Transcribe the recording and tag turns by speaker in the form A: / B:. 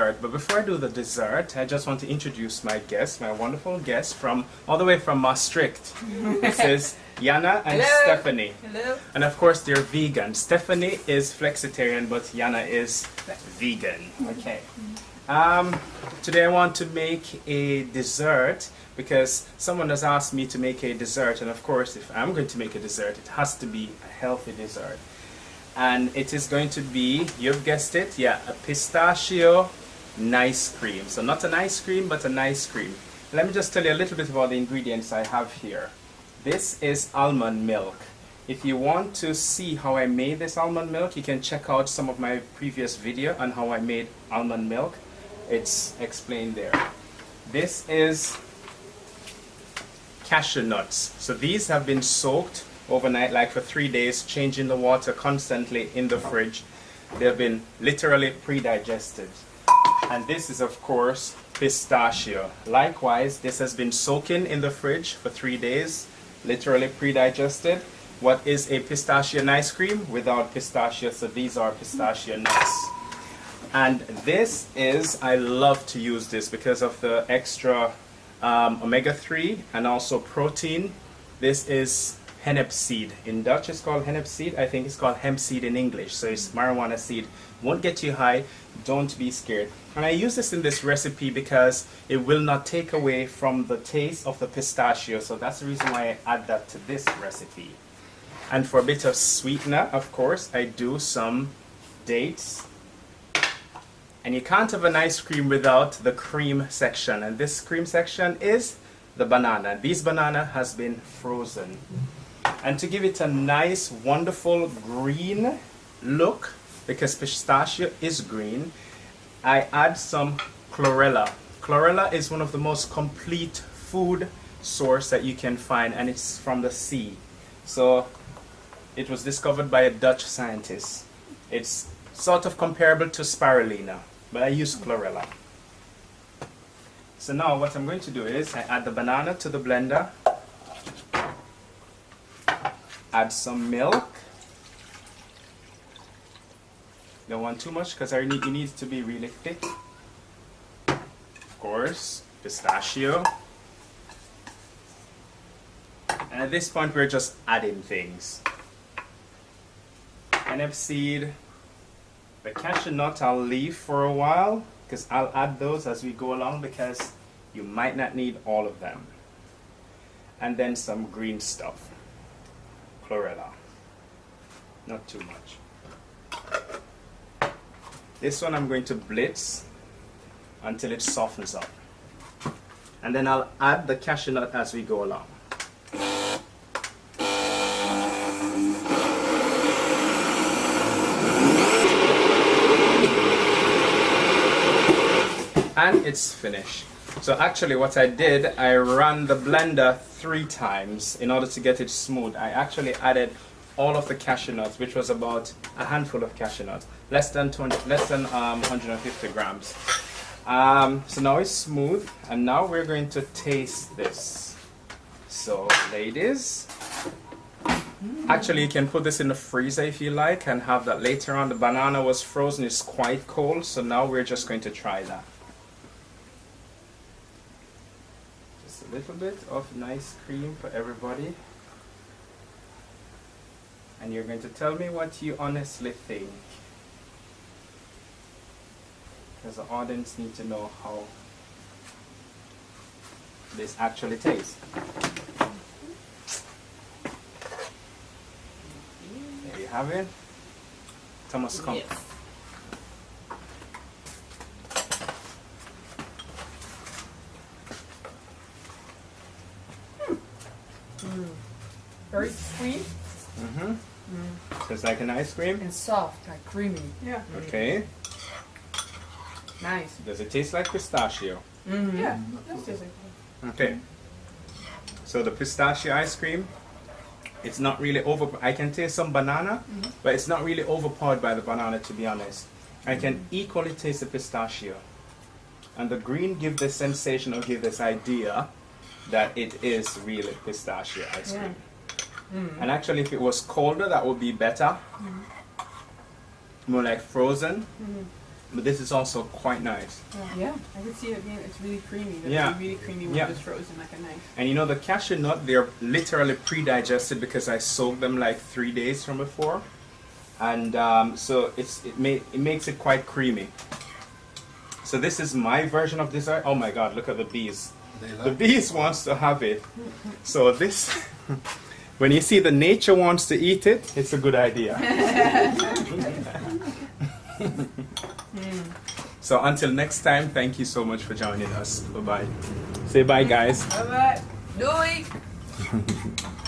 A: dessert. But before I do the dessert, I just want to introduce my guest, my wonderful guest from all the way from Maastricht. This is Jana and
B: Hello.
A: Stephanie.
B: Hello.
A: And of course, they're vegan. Stephanie is flexitarian, but Jana is vegan. Okay. Today I want to make a dessert because someone has asked me to make a dessert, and of course, if I'm going to make a dessert, it has to be a healthy dessert. And it is going to be, you've guessed it, yeah, a pistachio nice cream. So not an ice cream, but a nice cream. Let me just tell you a little bit about the ingredients I have here. This is almond milk. If you want to see how I made this almond milk, you can check out some of my previous video on how I made almond milk. It's explained there. This is cashew nuts. So these have been soaked overnight, like for 3 days, changing the water constantly in the fridge. They've been literally pre-digested. And this is, of course, pistachio. Likewise, this has been soaking in the fridge for 3 days, literally pre-digested. What is a pistachio ice cream without pistachio? So these are pistachio nuts. And this is, I love to use this because of the extra omega-3 and also protein. This is hennep seed. In Dutch it's called hennep seed. I think it's called hemp seed in English. So it's marijuana seed. Won't get you high. Don't be scared. And I use this in this recipe because it will not take away from the taste of the pistachio. So that's the reason why I add that to this recipe. And for a bit of sweetener, of course, I do some dates. And you can't have an ice cream without the cream section. And this cream section is the banana. This banana has been frozen. And to give it a nice, wonderful green look, because pistachio is green, I add some chlorella. Chlorella is one of the most complete food source that you can find, and it's from the sea. So it was discovered by a Dutch scientist. It's sort of comparable to spirulina, but I use chlorella. So now what I'm going to do is I add the banana to the blender, add some milk. Don't want too much because it needs to be really thick. Of course, pistachio. And at this point we're just adding things. Hennep seed. The cashew nut I'll leave for a while because I'll add those as we go along because you might not need all of them. And then some green stuff. Chlorella. Not too much. This one I'm going to blitz until it softens up. And then I'll add the cashew nut as we go along. And it's finished. So actually what I did, I ran the blender 3 times in order to get it smooth. I actually added all of the cashew nuts, which was about a handful of cashew nuts, less than 150 grams. So now it's smooth, and now we're going to taste this. So ladies, actually you can put this in the freezer if you like and have that later on. The banana was frozen, it's quite cold, so now we're just going to try that. A little bit of nice cream for everybody, and you're going to tell me what you honestly think, because the audience need to know how this actually tastes. There you have it. Thomas, come.
B: Yes. Very sweet
A: So it's like an ice cream?
B: and soft, like creamy. Yeah.
A: Okay.
B: Nice.
A: Does it taste like pistachio?
B: Yeah. That's just
A: Okay. So the pistachio ice cream, it's not really I can taste some banana, but it's not really overpowered by the banana, to be honest. I can equally taste the pistachio. And the green give the sensation or give this idea that it is really pistachio ice cream. And actually if it was colder, that would be better. More like frozen. but this is also quite nice.
B: Yeah, I can see it being, it's really creamy. It's
A: Yeah.
B: really creamy when
A: Yeah.
B: it's frozen like a knife.
A: And you know the cashew nut, they're literally pre-digested because I soaked them like 3 days from before, and so it makes it quite creamy. So this is my version of dessert. Oh my God! Look at the bees. The bees wants to have it. So this, when you see the nature wants to eat it, it's a good idea. So until next time, thank you so much for joining us. Bye bye. Say bye, guys.
B: Bye bye. Doei!